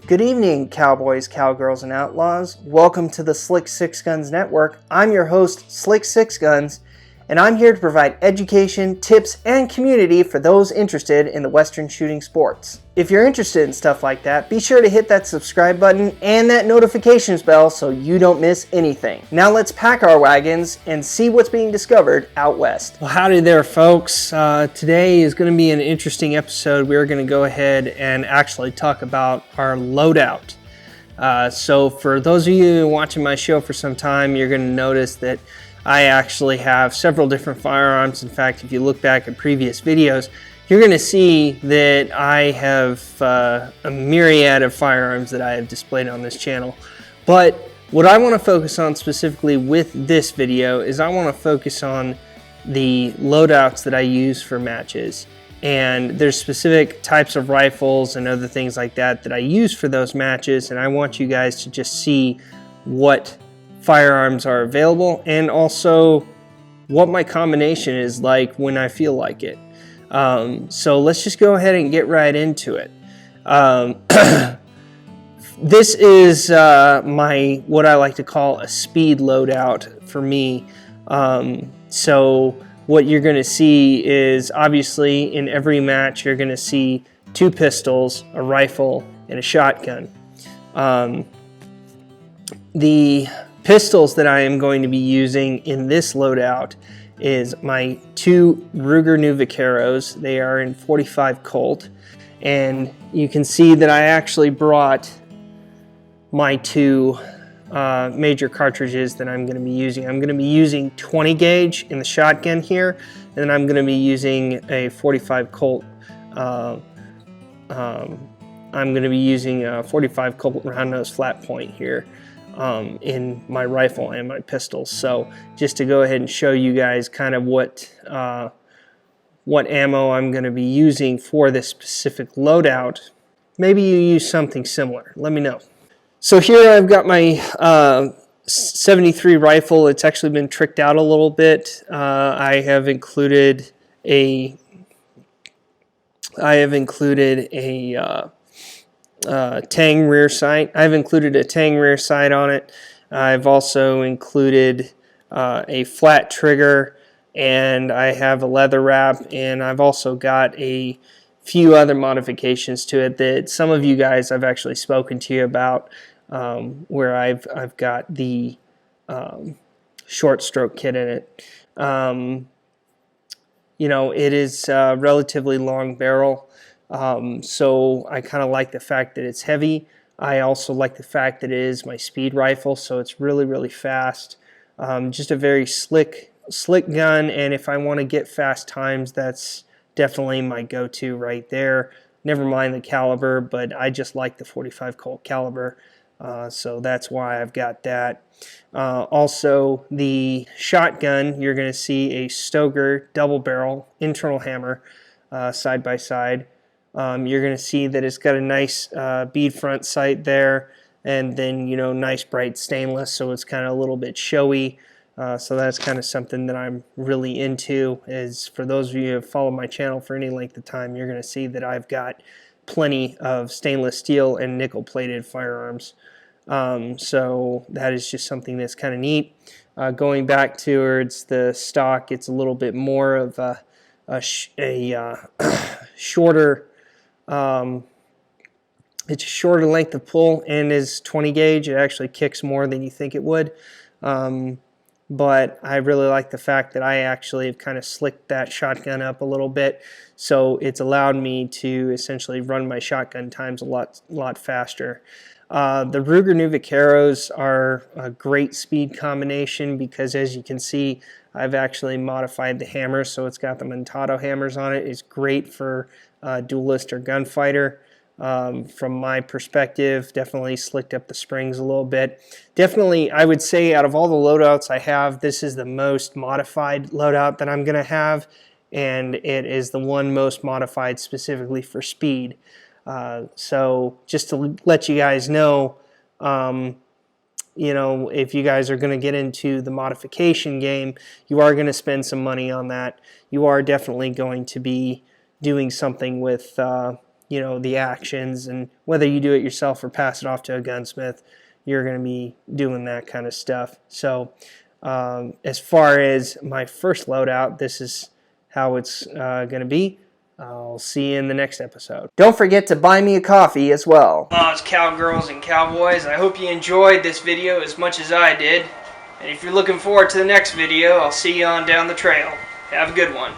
Good evening, cowboys, cowgirls, and outlaws. Welcome to the Slick Six Guns Network. I'm your host, Slick Six Guns, and I'm here to provide education, tips, and community for those interested in the Western shooting sports. If you're interested in stuff like that, be sure to hit that subscribe button and that notifications bell so you don't miss anything. Now let's pack our wagons and see what's being discovered out west. Well, howdy there, folks. Today is going to be an interesting episode. We're going to go ahead and actually talk about our loadout. So for those of you watching my show for some time, you're going to notice that I actually have several different firearms. In fact, if you look back at previous videos, you're going to see that I have a myriad of firearms that I have displayed on this channel. But what I want to focus on specifically with this video is I want to focus on the loadouts that I use for matches. And there's specific types of rifles and other things like that that I use for those matches, and I want you guys to just see what firearms are available and also what my combination is like when I feel like it. So let's just go ahead and get right into it. This is my what I like to call a speed loadout for me. So what you're going to see is obviously in every match you're going to see two pistols, a rifle, and a shotgun. The pistols that I am going to be using in this loadout is my two Ruger New Vaqueros. They are in 45 Colt, and you can see that I actually brought my two major cartridges that I'm going to be using. I'm going to be using 20 gauge in the shotgun here, and then I'm going to be using a 45 Colt. I'm going to be using a 45 Colt round nose flat point here. In my rifle and my pistols. So just to go ahead and show you guys kind of what ammo I'm going to be using for this specific loadout. Maybe you use something similar. Let me know. So here I've got my 73 rifle. It's actually been tricked out a little bit. I have included a Tang rear sight. I've included a Tang rear sight on it. I've also included a flat trigger, and I have a leather wrap, and I've also got a few other modifications to it that some of you guys I've actually spoken to you about, where I've got the short stroke kit in it. You know, it is a relatively long barrel. So I kind of like the fact that it's heavy. I also like the fact that it is my speed rifle, so it's really, really fast. Just a very slick gun, and if I want to get fast times, that's definitely my go-to right there. Never mind the caliber, but I just like the 45 Colt caliber, so that's why I've got that. Also, the shotgun, you're going to see a Stoeger double barrel internal hammer side by side. You're going to see that it's got a nice bead front sight there, and then, you know, nice bright stainless, so it's kind of a little bit showy. So that's kind of something that I'm really into. Is for those of you who have followed my channel for any length of time, you're going to see that I've got plenty of stainless steel and nickel plated firearms. So that is just something that's kind of neat. Going back towards the stock, it's a little bit more of a shorter. It's a shorter length of pull and is 20 gauge. It actually kicks more than you think it would. But I really like the fact that I actually have kind of slicked that shotgun up a little bit. So it's allowed me to essentially run my shotgun times a lot faster. The Ruger New Vaqueros are a great speed combination because, as you can see, I've actually modified the hammer, so it's got the Montado hammers on it. It's great for duelist or gunfighter. From my perspective, definitely slicked up the springs a little bit. Definitely, I would say out of all the loadouts I have, this is the most modified loadout that I'm going to have, and it is the one most modified specifically for speed. So just to let you guys know, you know, if you guys are going to get into the modification game, you are going to spend some money on that. You are definitely going to be doing something with you know, the actions, and whether you do it yourself or pass it off to a gunsmith, you're going to be doing that kind of stuff. So as far as my first loadout, this is how it's going to be. I'll see you in the next episode. Don't forget to buy me a coffee as well. It's cowgirls and cowboys. I hope you enjoyed this video as much as I did. And if you're looking forward to the next video, I'll see you on down the trail. Have a good one.